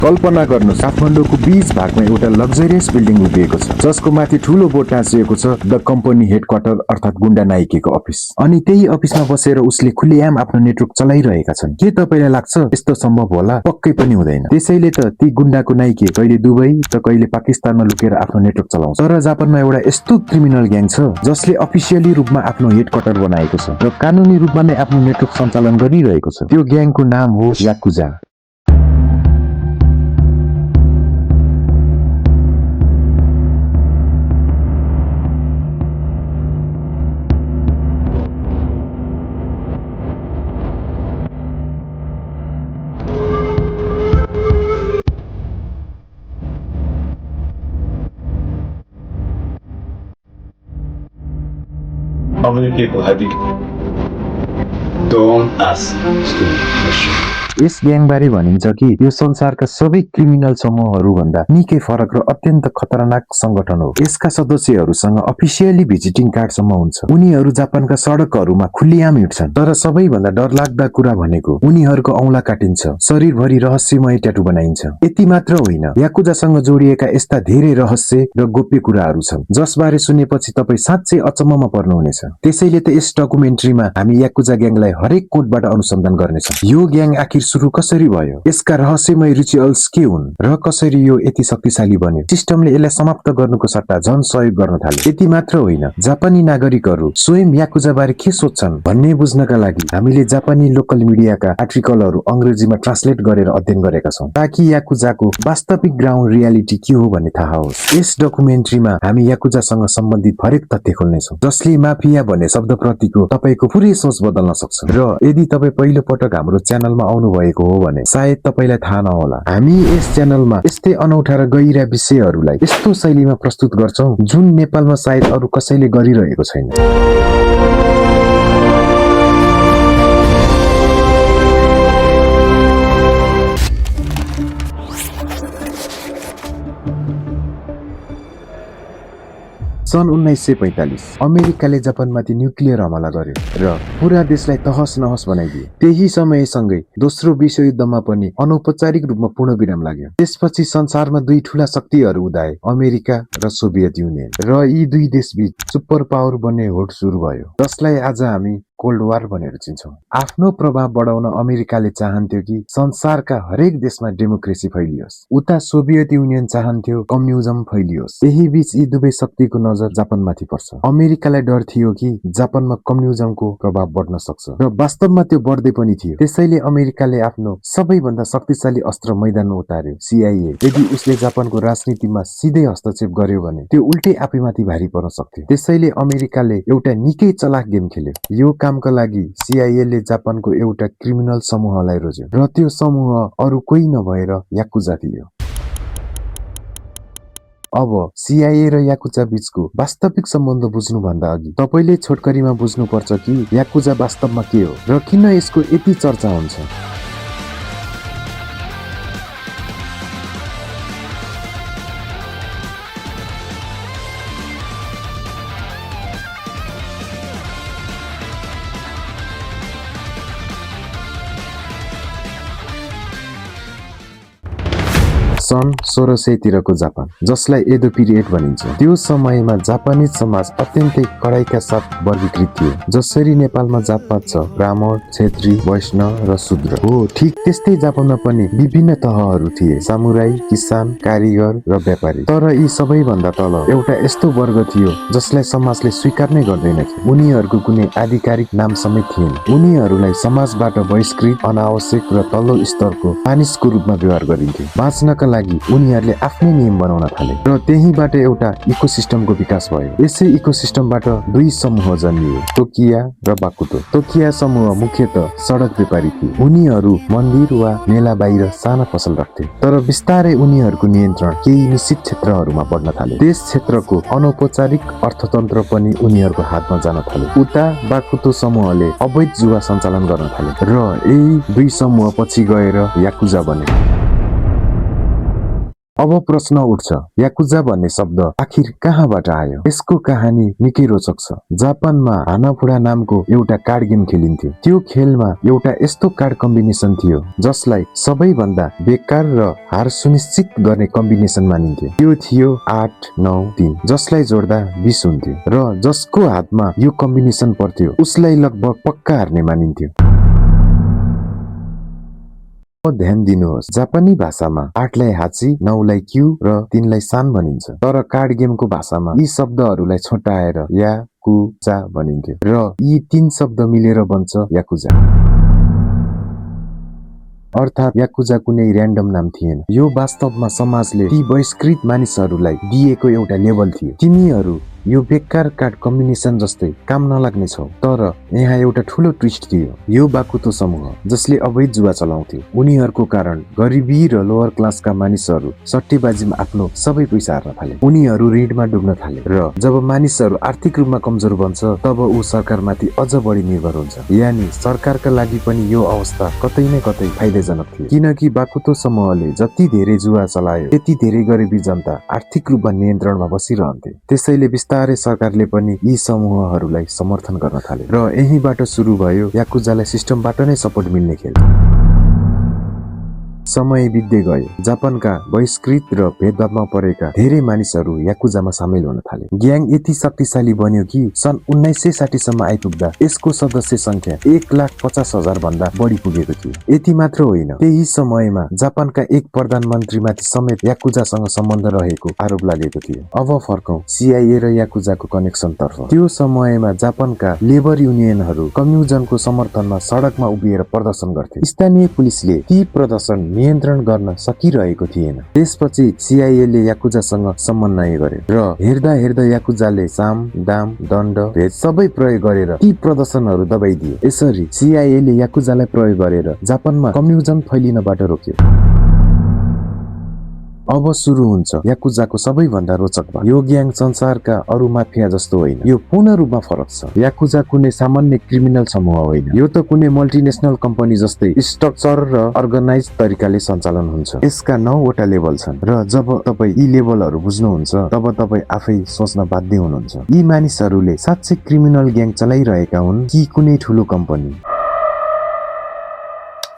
कल्पना गर्नु, काठमाडौँको बीच भागमा एउटा लग्जरियस बिल्डिङ उभिएको छ जसको माथि ठूलो बोर्ड टाँसिएको छ द कम्पनी हेडक्वार्टर अर्थात गुण्डा नाइकेको अफिस। अनि त्यही अफिसमा बसेर उसले खुलेआम आफ्नो नेटवर्क चलाइरहेका छन्। के तपाईलाई लाग्छ यस्तो सम्भव होला? पक्कै पनि हुँदैन। त्यसैले त ती गुण्डाको नाइके कहिले दुबई त कहिले पाकिस्तानमा लुकेर आफ्नो नेटवर्क चलाउँछ। तर जापानमा एउटा यस्तो क्रिमिनल ग्याङ छ जसले अफिसियली रूपमा आफ्नो हेडक्वार्टर बनाएको छ र कानूनी रूपमा नै आफ्नो नेटवर्क सञ्चालन गरिरहेको छ। त्यो ग्याङको नाम हो yakuza. How many people have you? Don't ask. Stupid question. यस ग्याङबारे भनिन्छ कि यो संसारका सबै क्रिमिनल समूहहरू भन्दा निकै फरक र अत्यन्त खतरनाक संगठन हो। यसका सदस्यहरूसँग अफिसियली भिजिटिङ कार्डसम्म हुन्छ। उनीहरू जापानका सडकहरूमा खुल्लिआम हिँड्छन्। तर सबैभन्दा डरलाग्दा कुरा भनेको उनीहरूको औँला काटिन्छ, शरीरभरि रहस्यमय ट्याटु बनाइन्छ। यति मात्र होइन, याकुजासँग जोडिएका यस्ता धेरै रहस्य र गोप्य कुराहरू छन् जसबारे सुनेपछि तपाई साँच्चै अचम्ममा पर्नुहुनेछ। त्यसैले त यस डकुमेन्ट्रीमा हामी याकुजा ग्याङलाई हरेक कोडबाट अनुसन्धान गर्नेछौँ। यो ग्याङ आखिर सुरु कसरी भयो, यसका रहस्यमय रिचुअल्स के हुन् र कसरी यो यति शक्तिशाली बन्यो। सिस्टमले यसलाई समाप्त गर्नुको सट्टा झन सहयोग गर्न थाल्यो। यति मात्र होइन, जापानी नागरिकहरू स्वयं याकुजा बारे के सोच्छन् भन्ने बुझ्नका लागि हामीले जापानी लोकल मिडियाका आर्टिकलहरू अंग्रेजीमा ट्रान्सलेट गरेर अध्ययन गरेका छौं ताकि याकुजाको वास्तविक ग्राउन्ड रियालिटी के हो भन्ने थाहा होस्। यस डकुमेन्ट्रीमा हामी याकुजासँग सम्बन्धित हरेक तथ्य खोल्नेछौँ जसले माफिया भन्ने शब्दप्रतिको तपाईको पुरै सोच बदल्न सक्छ। र यदि तपाई पहिलो पटक हाम्रो च्यानलमा आउनु भएको हो भने सायद तपाईलाई थाहा नहोला, हामी यस च्यानलमा यस्तै अनौठा र गहिरा विषयहरूलाई यस्तो शैलीमा प्रस्तुत गर्छौं जुन नेपालमा सायद अरु कसैले गरिरहेको छैन। सन् 1945 अमेरिकाले जापानमाथि न्युक्लियर हमला गर्यो र पूरा देशलाई तहस नहस बनाइदियो। त्यही समयसँगै दोस्रो विश्वयुद्धमा पनि अनौपचारिक रूपमा पूर्णविराम लाग्यो। त्यसपछि संसारमा दुई ठूला शक्तिहरू उदाए, अमेरिका र सोभियत युनियन, र यी दुई देशबीच सुपर पावर बन्ने होड सुरु भयो जसलाई आज हामी कोल्ड वार भनेर चिन्छौं। आफ्नो प्रभाव बढाउन अमेरिकाले चाहन्थ्यो कि संसारका हरेक देशमा डेमोक्रेसी फैलियोस्। उता सोभियत युनियन चाहन्थ्यो कम्युनिजम फैलियोस्। यही बीच यी दुवै शक्तिको नजर जापानमाथि पर्छ। अमेरिकालाई डर थियो कि जापानमा कम्युनिजमको प्रभाव बढ्न सक्छ र वास्तवमा त्यो बढ्दै पनि थियो। त्यसैले अमेरिकाले आफ्नो सबैभन्दा शक्तिशाली अस्त्र मैदानमा उतार्यो, CIA। यदि उसले जापानको राजनीतिमा सिधै हस्तक्षेप गर्यो भने त्यो उल्टै आफैमाथि भारी पर्न सक्थ्यो। त्यसैले अमेरिकाले एउटा निकै चलाक गेम खेल्यो। यो कामका लागि CIA ले जापानको एउटा क्रिमिनल समूहलाई रोज्यो र त्यो समूह अरु कोही नभएर याकुजा थियो। अब CIA र याकुजा बीचको वास्तविक सम्बन्ध बुझ्नुभन्दा अघि तपाईले छोटकरीमा बुझ्नुपर्छ कि याकुजा वास्तवमा के हो र किन यसको यति चर्चा हुन्छ। सन् 1600 तिरको जापान, जसलाई एदो पिरियड भनिन्छ, त्यो समयमा जापानिज समाज अत्यन्तै कडाइका साथ वर्गीकृत थियो। जसरी नेपालमा जातपात छ, ब्राह्मण, क्षेत्री, वैष्णव र शूद्र हो, ठीक त्यस्तै जापानमा पनि विभिन्न तहहरू थिए, सामुराई, किसान, कारीगर र व्यापारी। तर यी सबैभन्दा तल एउटा यस्तो वर्ग थियो जसलाई समाजले स्वीकार नै गर्दैनथ्यो। उनीहरूको कुनै आधिकारिक नाम समेत थिएन। उनीहरूलाई समाजबाट बहिष्कृत, अनावश्यक र तल्लो स्तरको मानिसको रूपमा व्यवहार गरिन्थ्यो। बाँच्नका लागि उनीहरूले आफ्नै नियम बनाउन थाले र त्यहीबाट एउटा इकोसिस्टमको विकास भयो। यसै इकोसिस्टमबाट दुई समूह जन्मिए, तोकिया र बाकुतो। तोकिया समूह मुख्यतः सडक व्यापारी थिए। उनीहरू मन्दिर वा मेला बाहिर साना पसल राख्थे, तर बिस्तारै उनीहरूको नियन्त्रण केही निश्चित क्षेत्रहरूमा बढ्न थाल्यो। त्यस क्षेत्रको अनौपचारिक अर्थतन्त्र पनि उनीहरूको हातमा जान थाल्यो। उता बाकुतो समूहले अवैध जुवा सञ्चालन गर्न थाले र यही दुई समूह पछि गएर याकुजा बने। अब प्रश्न उठ्छ, याकुजा भन्ने शब्द आखिर कहाँबाट आयो? यसको कहानी निकै रोचक छ। जापानमा हानाफुडा नामको एउटा कार्ड गेम खेलिन्थ्यो। त्यो खेलमा एउटा यस्तो कार्ड कम्बिनेसन थियो जसलाई सबैभन्दा बेकार र हार सुनिश्चित गर्ने कम्बिनेसन मानिन्थ्यो। त्यो थियो 8, 9, 3, जसलाई जोड्दा 20 हुन्थ्यो र जसको हातमा यो कम्बिनेसन पर्थ्यो उसलाई लगभग पक्का हार्ने मानिन्थ्यो। ध्यान दिनुहोस्, जापानी भाषामा 8 लाई हाची, 9 लाई क्यू र 3 लाई सान भनिन्छ। तर कार्ड गेमको भाषामा यी शब्दहरूलाई छोटाएर याकुजा भनिन्थ्यो र यी 3 शब्द मिलेर बन्छ याकुजा। अर्थात याकुजा कुनै र्यान्डम नाम थिएन। यो वास्तवमा समाजले ती बहिष्कृत मानिसहरूलाई दिएको एउटा लेबल थियो। तिमीहरू यो बेकार कार्ड कम्बिनेसन जस्तै काम नलाग्ने छौ। तर यहाँ एउटा ठूलो ट्विस्ट थियो। यो बाकुतो समूह जसले अवैध जुवा चलाउँथ्यो, उनीहरूको कारण गरिबी र लोअर क्लासका मानिसहरू सट्टेबाजीमा आफ्नो सबै पैसा हार्न थाले। उनीहरू ऋणमा डुब्न थाले र जब मानिसहरू आर्थिक रूपमा कमजोर बन्छ तब ऊ सरकारमाथि अझ बढी निर्भर हुन्छ। यानी सरकारका लागि पनि यो अवस्था कतै न कतै फाइदेजनक थियो, किनकि बाकुतो समूहले जति धेरै जुवा चलायो त्यति धेरै गरिबी जनता आर्थिक रूपमा नियन्त्रणमा बसिरहन्थे। त्यसैले बिस्तारै सरकारले पनि यी समूहहरूलाई समर्थन गर्न थाले र यहीबाट सुरु भयो याकुजालाई सिस्टमबाट नै सपोर्ट मिल्ने खेल। समय बित्दै गयो। जापानका बहिष्कृत र भेदभावमा परेका धेरै मानिसहरू याकुजामा सामेल हुन थाले। ग्याङ यति शक्तिशाली बन्यो कि सन् 1960 सम्म आइपुग्दा यसको सदस्य संख्या 1,50,000 भन्दा बढी पुगेको थियो। यति मात्र होइन, त्यही समयमा जापानका एक प्रधानमन्त्रीमाथि समेत याकुजासँग सम्बन्ध रहेको आरोप लागेको थियो। अब फर्कौं CIA र याकुजाको कनेक्सन तर्फ। त्यो समयमा जापानका लेबर युनियनहरू कम्युनिजमको समर्थनमा सडकमा उभिएर प्रदर्शन गर्थे। स्थानीय पुलिसले ती प्रदर्शन नियन्त्रण गर्न सकिरहेको थिएन। त्यसपछि CIA ले याकुजासँग समन्वय गर्यो र हेर्दा हेर्दा याकुजाले साम, दाम, दण्ड, भेद सबै प्रयोग गरेर ती प्रदर्शनहरू दबाइदिए। यसरी CIA ले याकुजालाई प्रयोग गरेर जापानमा कम्युनिजम फैलिनबाट रोक्यो। अब सुरु हुन्छ याकुजाको सबैभन्दा रोचक भाग। यो ग्याङ संसारका अरू माफिया जस्तो होइन, यो पूर्ण रूपमा फरक छ। याकुजा कुनै सामान्य क्रिमिनल समूह होइन, यो त कुनै मल्टिनेसनल कम्पनी जस्तै स्ट्रक्चर र अर्गनाइज तरिकाले सञ्चालन हुन्छ। यसका 9 वटा लेभल छन् र जब तपाई यी लेभलहरू बुझ्नुहुन्छ तब तपाई आफै सोच्न बाध्य हुनुहुन्छ, यी मानिसहरूले साच्चै क्रिमिनल ग्याङ चलाइरहेका हुन् कि कुनै ठूलो कम्पनी।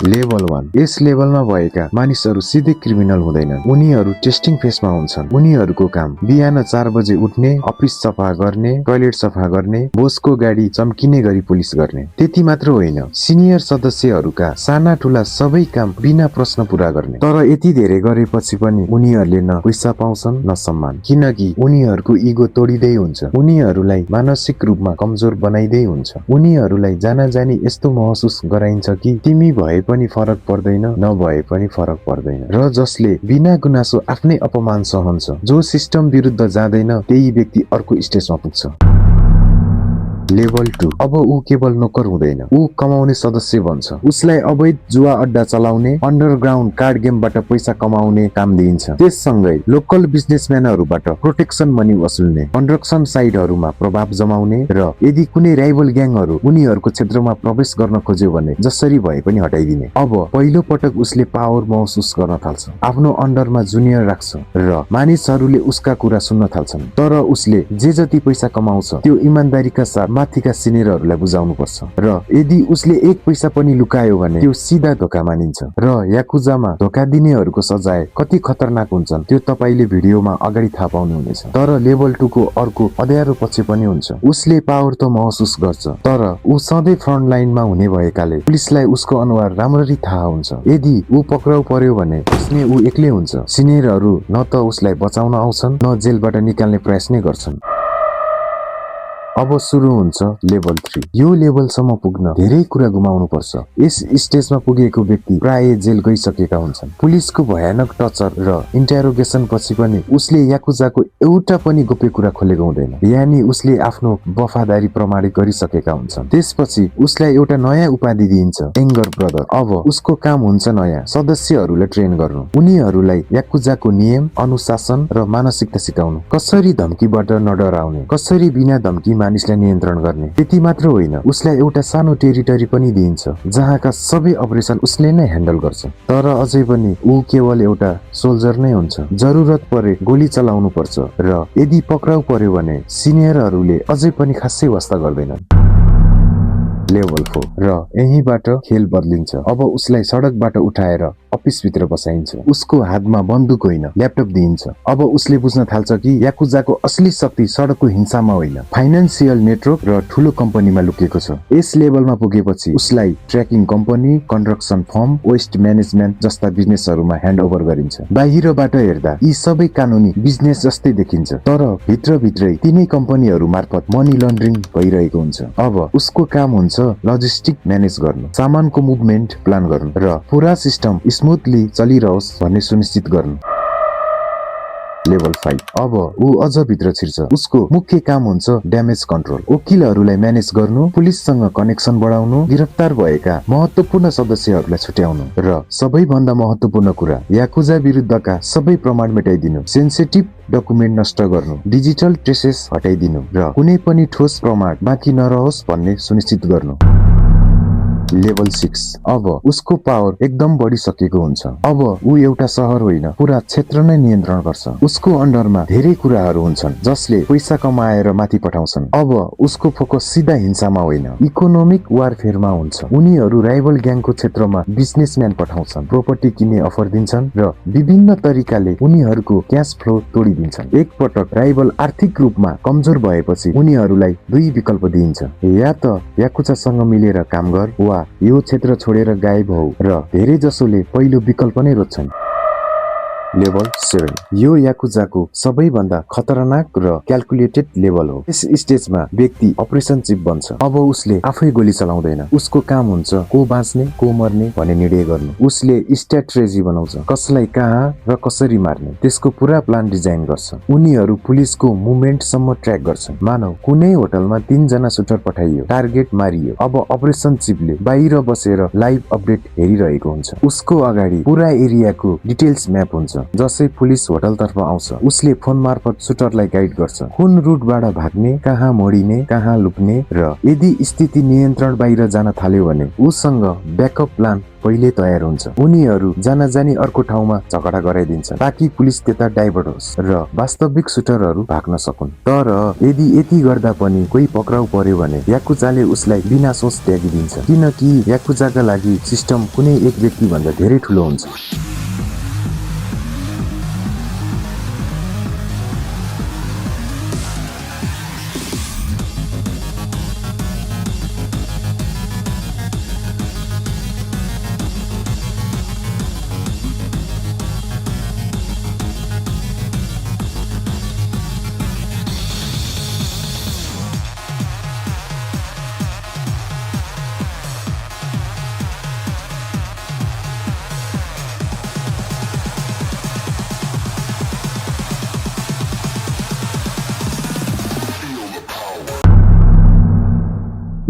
लेभल 1। यस लेभलमा भएका मानिसहरू सिधै क्रिमिनल हुँदैनन्, उनीहरू टेस्टिङ फेसमा हुन्छन्। उनीहरूको काम बिहान 4 बजे उठ्ने, अफिस सफा गर्ने, टोयलेट सफा गर्ने, बोसको गाडी चम्किने गरी पुलिस गर्ने। त्यति मात्र होइन, सिनियर सदस्यहरूका साना ठूला सबै काम बिना प्रश्न पूरा गर्ने। तर यति धेरै गरेपछि पनि उनीहरूले न पैसा पाउँछन् न सम्मान, किनकि उनीहरूको इगो तोडिदै हुन्छ, उनीहरूलाई मानसिक रूपमा कमजोर बनाइदै हुन्छ। उनीहरूलाई जानाजानी यस्तो महसुस गराइन्छ कि तिमी भए पनि फरक पर्दैन, नभए पनि फरक पर्दैन, र जसले बिना गुनासो आफ्नै अपमान सहन्छ। जो सिस्टम विरुद्ध जाँदैन त्यही व्यक्ति अर्को स्टेजमा पुग्छ। लेभल 2। अब ऊ केवल नोकर हुँदैन, ऊ कमाउने सदस्य बन्छ। उसलाई अवैध जुवा अड्डा चलाउने, अन्डरग्राउन्ड कार्ड गेमबाट पैसा कमाउने काम दिइन्छ। त्यससँगै लोकल बिजनेसम्यानहरूबाट प्रोटेक्सन मनी वसुल्ने, कन्स्ट्रक्सन साइटहरूमा प्रभाव जमाउने र यदि कुनै राइभल ग्याङहरू उनीहरूको क्षेत्रमा प्रवेश गर्न खोज्यो भने जसरी भए पनि हटाइदिने। अब पहिलो पटक उसले पावर महसुस गर्न थाल्छ, आफ्नो अन्डरमा जुनियर राख्छ र मानिसहरूले उसका कुरा सुन्न थाल्छन्। तर उसले जे जति पैसा कमाउँछ त्यो इमानदारीका साथ माथिका सिनियरहरूलाई बुझाउनु पर्छ र यदि उसले एक पैसा पनि लुकायो भने त्यो सिधा धोका मानिन्छ। र याकुजामा धोका दिनेहरूको सजाय कति खतरनाक हुन्छन् त्यो तपाईले भिडियोमा अगाडि थाहा पाउनुहुनेछ। तर लेभल 2 को अर्को अध्यारो पक्ष पनि हुन्छ। उसले पावर त महसुस गर्छ, तर ऊ सधैँ फ्रन्ट लाइनमा हुने भएकाले पुलिसलाई उसको अनुहार राम्ररी थाहा हुन्छ। यदि ऊ पक्राउ पर्यो भने उसले ऊ एक्लै हुन्छ। सिनियरहरू न त उसलाई बचाउन आउँछन् न जेलबाट निकाल्ने प्रयास नै गर्छन्। अब सुरु हुन्छ लेभल 3। यो लेभलसम्म पुग्न धेरै कुरा गुमाउनु पर्छ। यस स्टेजमा पुगेको व्यक्ति प्राय जेल गइसकेका हुन्छन्। पुलिसको भयानक टर्चर र इन्टेरोगेसन पछि पनि उसले याकुजाको एउटा पनि गोप्य कुरा खोलेको हुँदैन, यानी उसले आफ्नो वफादारी प्रमाणित गरिसकेका हुन्छन्। त्यसपछि उसलाई एउटा नयाँ उपाधि दिइन्छ, एङ्गर ब्रदर। अब उसको काम हुन्छ नयाँ सदस्यहरूलाई ट्रेन गर्नु, उनीहरूलाई याकुजाको नियम, अनुशासन र मानसिकता सिकाउनु, कसरी धम्कीबाट नडराउने, कसरी बिना धम्कीमा मानिसलाई नियन्त्रण गर्ने। त्यति मात्र होइन, उसलाई एउटा सानो टेरिटरी पनि दिइन्छ जहाँका सबै अपरेसन उसले नै ह्यान्डल गर्छ। तर अझै पनि ऊ केवल एउटा सोल्जर नै हुन्छ। जरुरत परे गोली चलाउनु पर्छ र यदि पक्राउ पर्यो भने सिनियरहरूले अझै पनि खासै वास्ता गर्दैनन्। लेभल 4 र यहीँबाट खेल बदलिन्छ। अब उसलाई सडकबाट उठाएर अफिसभित्र बसाइन्छ। उसको हातमा बन्दुक होइन, ल्यापटप दिइन्छ। अब उसले बुझ्न थाल्छ कि याकुजाको असली शक्ति सडकको हिंसामा होइन, फाइनान्सियल नेटवर्क र ठूलो कम्पनीमा लुकेको छ। यस लेभलमा पुगेपछि उसलाई trekking company, construction firm, waste management जस्ता बिजनेसहरूमा ह्यान्डओभर गरिन्छ। बाहिरबाट हेर्दा यी सबै कानुनी बिजनेस जस्तै देखिन्छ, तर भित्रभित्रै तिनै कम्पनीहरू मार्फत मनी लन्ड्रिङ भइरहेको हुन्छ। अब उसको काम हुन्छ लजिस्टिक म्यानेज गर्नु, सामानको मुभमेन्ट प्लान गर्नु र पुरा सिस्टम स्मुथली चलिरहोस् भन्ने सुनिश्चित गर्नु। लेभल 5 अब ऊ अझ भित्र छिर्छ। उसको मुख्य काम हुन्छ ड्यामेज कन्ट्रोल, वकिलहरूलाई म्यानेज गर्नु, पुलिससँग कनेक्सन बढाउनु, गिरफ्तार भएका महत्त्वपूर्ण सदस्यहरूलाई छुट्याउनु र सबैभन्दा महत्त्वपूर्ण कुरा याकुजा विरुद्धका सबै प्रमाण मेटाइदिनु, सेन्सिटिभ डकुमेन्ट नष्ट गर्नु, डिजिटल ट्रेसेस हटाइदिनु र कुनै पनि ठोस प्रमाण बाँकी नरहोस् भन्ने सुनिश्चित गर्नु। लेभल 6 अब उसको पावर एकदम बढिसकेको हुन्छ। अब ऊ एउटा सहर होइन, पुरा क्षेत्र नै नियन्त्रण गर्छ। उसको अन्डरमा धेरै कुराहरू हुन्छन् जसले पैसा कमाएर माथि पठाउँछन्। अब उसको फोकस सिधा हिंसामा होइन, इकोनोमिक वारफेयरमा हुन्छ। उनीहरू राइभल ग्याङको क्षेत्रमा बिजनेसम्यान पठाउँछन्, प्रोपर्टी किन्ने अफर दिन्छन् र विभिन्न तरिकाले उनीहरूको क्याश फ्लो तोडिदिन्छन्। एकपटक राइभल आर्थिक रूपमा कमजोर भएपछि उनीहरूलाई दुई विकल्प दिइन्छ, या त याकुजासँग मिलेर काम गर वा यो क्षेत्र छोडेर गायब हौ, र धेरै जसोले पहिलो विकल्प नै रोज्छन्। लेभल 7 यो याकुजाको सबैभन्दा खतरनाक र क्याल्कुलेटेड लेभल हो। यस स्टेजमा व्यक्ति अपरेसन चिफ बन्छ। अब उसले आफै गोली चलाउँदैन, उसको काम हुन्छ को बाँच्ने को मर्ने भन्ने निर्णय गर्नु। उसले स्ट्र्याटेजी बनाउँछ, कसलाई कहाँ र कसरी मार्ने, त्यसको पुरा प्लान डिजाइन गर्छ। उनीहरू पुलिसको मुभमेन्टसम्म ट्र्याक गर्छन्। मानव कुनै होटलमा 3 जना सुटर पठाइयो, टार्गेट मारियो। अब अपरेसन चिफले बाहिर बसेर लाइभ अपडेट हेरिरहेको हुन्छ। उसको अगाडि पुरा एरियाको डिटेल्स म्याप हुन्छ। जसै पुलिस होटलतर्फ आउँछ, उसले फोन मार्फत सुटरलाई गाइड गर्छ, कुन रुटबाट भाग्ने, कहाँ मोडिने, कहाँ लुक्ने र यदि स्थिति नियन्त्रण बाहिर जान थाल्यो भने उसँग ब्याकअप प्लान पहिले तयार हुन्छ। उनीहरू जानी अर्को ठाउँमा झगडा गराइदिन्छन् ताकि पुलिस त्यता डाइभर्ट होस् र वास्तविक सुटरहरू भाग्न सकुन्। तर यदि यति गर्दा पनि कोही पक्राउ पर्यो भने याकुजाले उसलाई बिना सोच त्यागिदिन्छ, किनकि याकुजाका लागि सिस्टम कुनै एक व्यक्ति भन्दा धेरै ठुलो हुन्छ।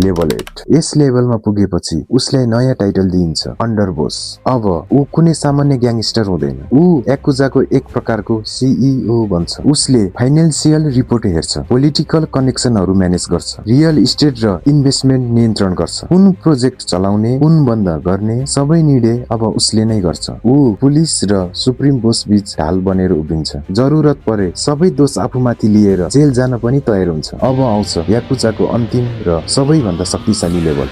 लेभल 8 यस लेभलमा पुगेपछि उसलाई नयाँ टाइटल दिइन्छ, अन्डरबोस। अब ऊ कुनै सामान्य ग्याङस्टर हुँदैन, ऊ याकुजाको एक प्रकारको सीईओ बन्छ। उसले फाइनान्सियल रिपोर्ट हेर्छ, पोलिटिकल कनेक्सनहरू म्यानेज गर्छ, रियल इस्टेट र इन्भेस्टमेन्ट नियन्त्रण गर्छ, कुन प्रोजेक्ट चलाउने, कुन बन्द गर्ने, सबै निर्णय अब उसले नै गर्छ। ऊ पुलिस र सुप्रिम बोस बीच ढाल बनेर उभिन्छ। जरुरत परे सबै दोष आफूमाथि लिएर जेल जान पनि तयार हुन्छ। अब आउँछ याकुजाको अन्तिम र सबैभन्दा शक्तिशाली लेभल।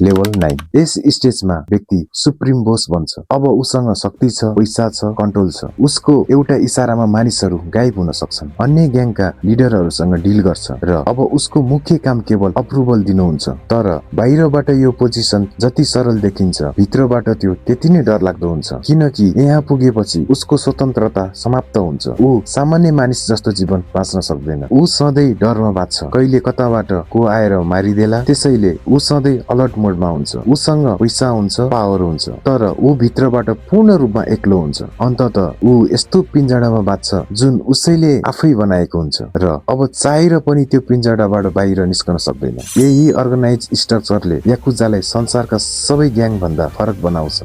लेभल 9। यस स्टेजमा व्यक्ति सुप्रिम बोस बन्छ। अब उसँग शक्ति छ, पैसा छ, कन्ट्रोल छ। उसको एउटा इशारामा मानिसहरू गायब हुन सक्छन्। अन्य ग्याङका लिडरहरूसँग डिल गर्छ र अब उसको मुख्य काम केवल अप्रुभल दिनु हुन्छ। तर बाहिरबाट यो पोजिसन जति सरल देखिन्छ, भित्रबाट त्यो त्यति नै डरलाग्दो हुन्छ, किनकि यहाँ पुगेपछि उसको स्वतन्त्रता समाप्त हुन्छ। ऊ सामान्य मानिस जस्तो जीवन बाँच्न सक्दैन। ऊ सधैँ डरमा बाँच्छ, कहिले कताबाट को आएर मारिदेला। त्यसैले ऊ सधैँ अलर्ट मोडमा हुन्छ। उसँग पैसा हुन्छ, पावर हुन्छ, तर ऊ भित्रबाट पूर्ण रूपमा एक्लो हुन्छ। अन्ततः ऊ यस्तो पिंजडामा बाँच्छ जुन उसैले आफै बनाएको हुन्छ र अब चाहेर पनि त्यो पिंजडाबाट बाहिर निस्कन सक्दैन। यही अर्गनाइज स्ट्रक्चरले याकुजालाई संसारका सबै ग्याङ भन्दा फरक बनाउँछ।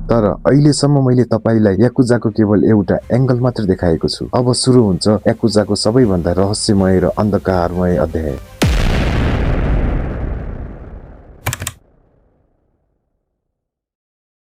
तर अहिलेसम्म मैले तपाईलाई याकुजाको केवल एउटा एंगल मात्र देखाएको छु। अब सुरु हुन्छ याकुजाको सबैभन्दा रहस्यमय र अन्धकारमय अध्याय।